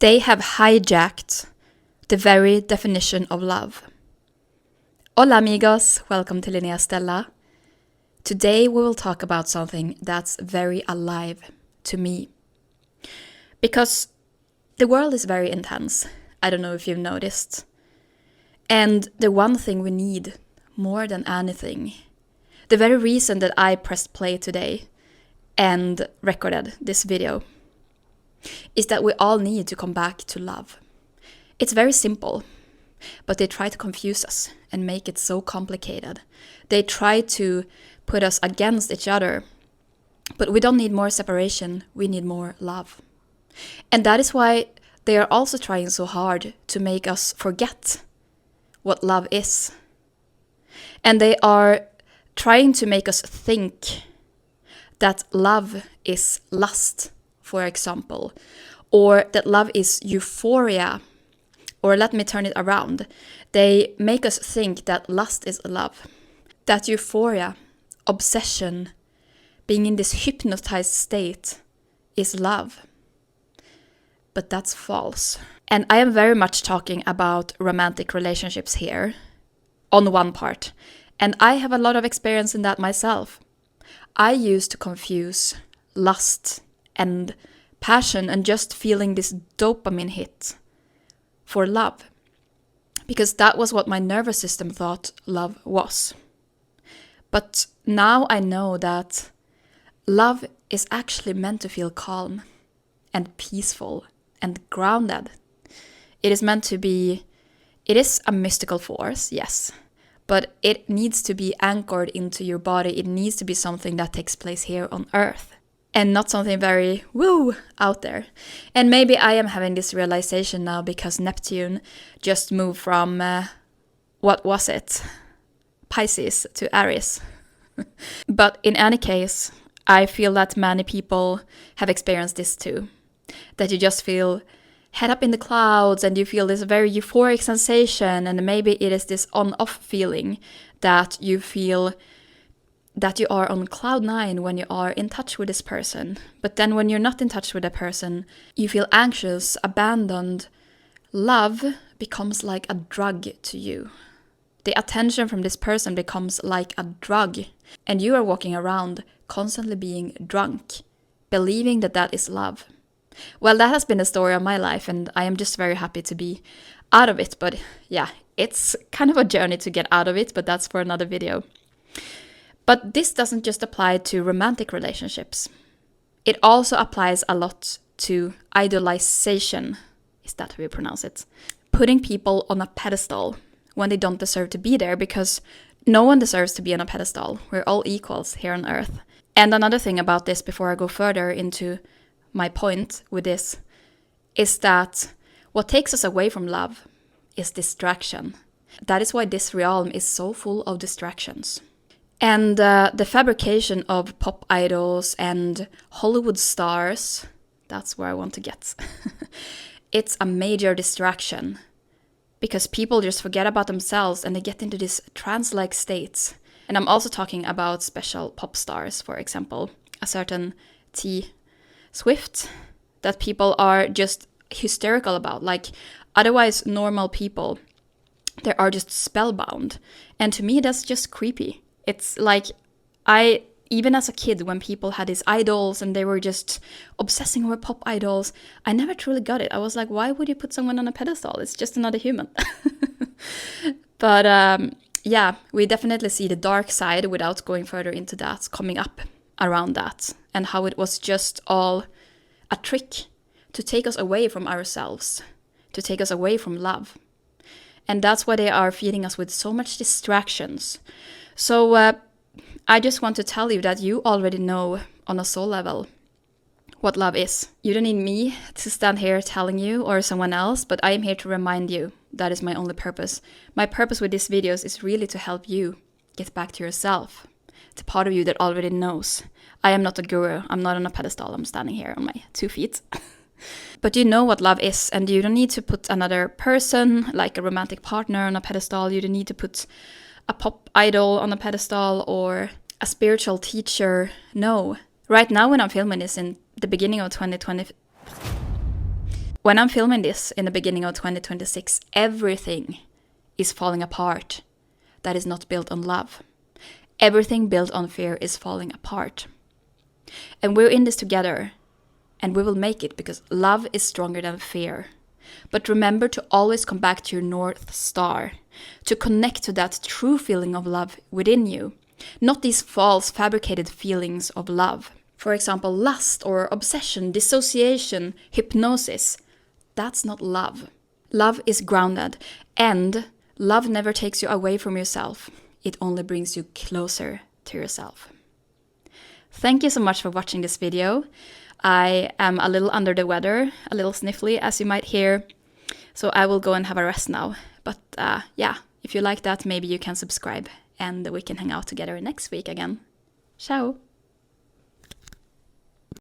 They have hijacked the very definition of love. Hola amigos, welcome to Linnea Stella. Today we will talk about something that's very alive to me. Because the world is very intense. I don't know if you've noticed. And the one thing we need more than anything, the very reason that I pressed play today and recorded this video, is that we all need to come back to love. It's very simple, but they try to confuse us and make it so complicated. They try to put us against each other, but we don't need more separation, we need more love. And that is why they are also trying so hard to make us forget what love is. And they are trying to make us think that love is lust, for example, or that love is euphoria, or let me turn it around. They make us think that lust is love, that euphoria, obsession, being in this hypnotized state is love. But that's false. And I am very much talking about romantic relationships here, on one part. And I have a lot of experience in that myself. I used to confuse lust and passion and just feeling this dopamine hit for love, because that was what my nervous system thought love was. But now I know that love is actually meant to feel calm and peaceful and grounded. It is meant to be, it is a mystical force, yes, but it needs to be anchored into your body. It needs to be something that takes place here on Earth, and not something very woo out there. And maybe I am having this realization now because Neptune just moved from, what was it? Pisces to Aries. But in any case, I feel that many people have experienced this too. That you just feel head up in the clouds and you feel this very euphoric sensation, and maybe it is this on-off feeling that you feel that you are on cloud 9 when you are in touch with this person. But then when you're not in touch with a person, you feel anxious, abandoned. Love becomes like a drug to you. The attention from this person becomes like a drug, and you are walking around constantly being drunk, believing that that is love. Well, that has been the story of my life, and I am just very happy to be out of it. But yeah, it's kind of a journey to get out of it, but that's for another video. But this doesn't just apply to romantic relationships. It also applies a lot to idolization. Is that how you pronounce it? Putting people on a pedestal when they don't deserve to be there, because no one deserves to be on a pedestal. We're all equals here on Earth. And another thing about this, before I go further into my point with this, is that what takes us away from love is distraction. That is why this realm is so full of distractions. And the fabrication of pop idols and Hollywood stars, that's where I want to get. It's a major distraction, because people just forget about themselves and they get into these trance-like states. And I'm also talking about special pop stars, for example, a certain T. Swift, that people are just hysterical about. Like, otherwise normal people, they are just spellbound. And to me, that's just creepy. It's like, even as a kid, when people had these idols and they were just obsessing over pop idols, I never truly got it. I was like, why would you put someone on a pedestal? It's just another human. But yeah, we definitely see the dark side, without going further into that, coming up around that, and how it was just all a trick to take us away from ourselves, to take us away from love. And that's why they are feeding us with so much distractions. So I just want to tell you that you already know on a soul level what love is. You don't need me to stand here telling you, or someone else, but I am here to remind you. That is my only purpose. My purpose with these videos is really to help you get back to yourself, the part of you that already knows. I am not a guru. I'm not on a pedestal. I'm standing here on my 2 feet. But you know what love is, and you don't need to put another person, like a romantic partner, on a pedestal. You don't need to put a pop idol on a pedestal or a spiritual teacher. No. Right now when I'm filming this in the beginning of 2020, When I'm filming this in the beginning of 2026, everything is falling apart that is not built on love. Everything built on fear is falling apart. And we're in this together, and we will make it because love is stronger than fear. But remember to always come back to your North Star, to connect to that true feeling of love within you, not these false, fabricated feelings of love. For example, lust or obsession, dissociation, hypnosis. That's not love. Love is grounded, and love never takes you away from yourself. It only brings you closer to yourself. Thank you so much for watching this video. I am a little under the weather, a little sniffly, as you might hear. So I will go and have a rest now. But yeah, if you like that, maybe you can subscribe and we can hang out together next week again. Ciao!